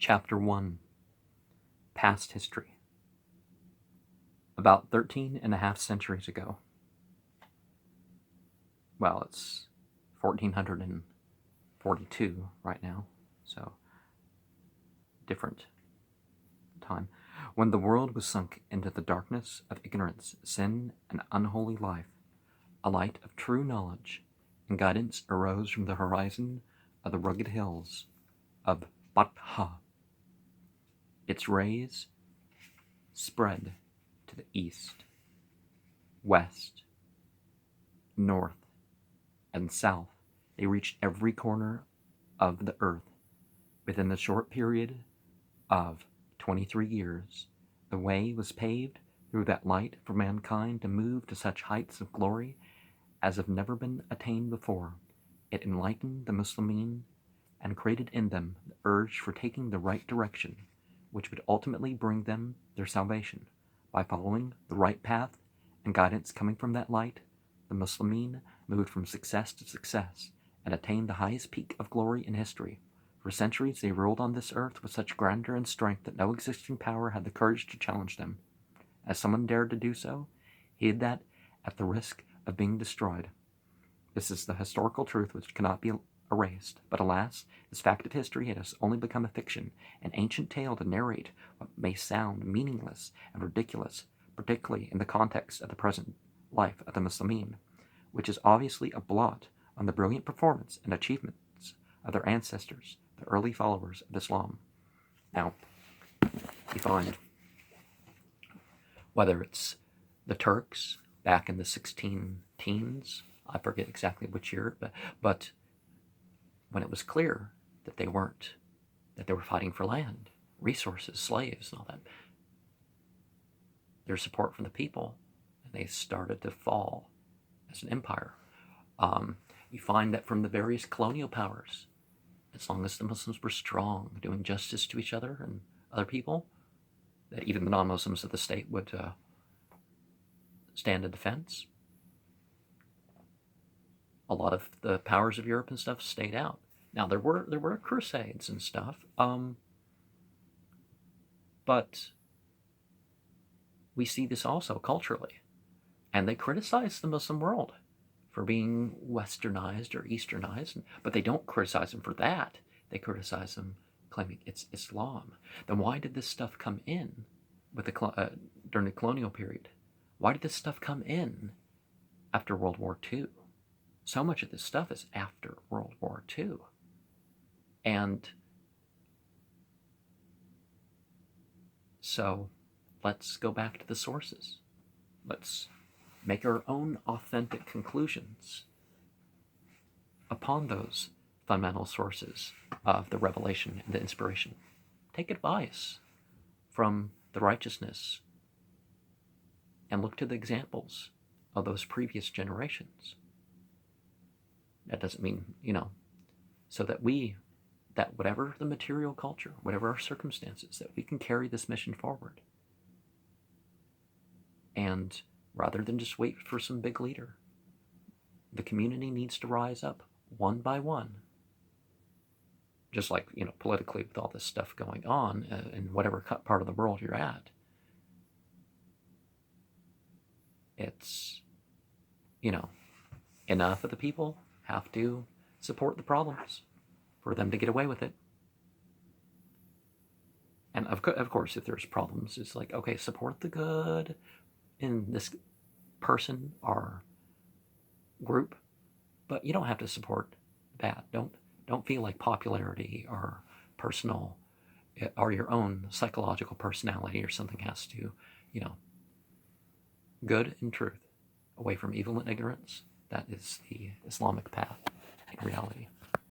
Chapter 1 Past History. About 13.5 centuries ago, well, it's 1442 right now, so different time, when the world was sunk into the darkness of ignorance, sin, and unholy life, a light of true knowledge and guidance arose from the horizon of the rugged hills of Batha. Its rays spread to the east, west, north, and south. They reached every corner of the earth. Within the short period of 23 years, the way was paved through that light for mankind to move to such heights of glory as have never been attained before. It enlightened the Muslimin and created in them the urge for taking the right direction, which would ultimately bring them their salvation. By following the right path and guidance coming from that light, the Muslimin moved from success to success and attained the highest peak of glory in history. For centuries they ruled on this earth with such grandeur and strength that no existing power had the courage to challenge them. As someone dared to do so, he did that at the risk of being destroyed. This is the historical truth which cannot be erased, but alas, this fact of history has only become a fiction, an ancient tale to narrate what may sound meaningless and ridiculous, particularly in the context of the present life of the Muslimin, which is obviously a blot on the brilliant performance and achievements of their ancestors, the early followers of Islam. Now, you find whether it's the Turks back in the 16 teens, I forget exactly which year, but when it was clear that they were fighting for land, resources, slaves, and all that, their support from the people, and they started to fall as an empire. You find that from the various colonial powers, as long as the Muslims were strong, doing justice to each other and other people, that even the non-Muslims of the state would stand in defense. A lot of the powers of Europe and stuff stayed out. Now there were crusades and stuff, but we see this also culturally, and they criticize the Muslim world for being westernized or easternized, but they don't criticize them for that. They criticize them claiming it's Islam. Then why did this stuff come in with during the colonial period? Why did this stuff come in after World War II? So much of this stuff is after World War II. And so let's go back to the sources. Let's make our own authentic conclusions upon those fundamental sources of the revelation and the inspiration. Take advice from the righteousness and look to the examples of those previous generations. That doesn't mean, so that whatever the material culture, whatever our circumstances, that we can carry this mission forward. And rather than just wait for some big leader, the community needs to rise up one by one. Just like, politically with all this stuff going on in whatever part of the world you're at. It's, enough of the people have to support the problems for them to get away with it. And of course, if there's problems, it's like, okay, support the good in this person or group, but you don't have to support bad. Don't feel like popularity or personal or your own psychological personality or something has to, good and truth, away from evil and ignorance. That is the Islamic path in reality.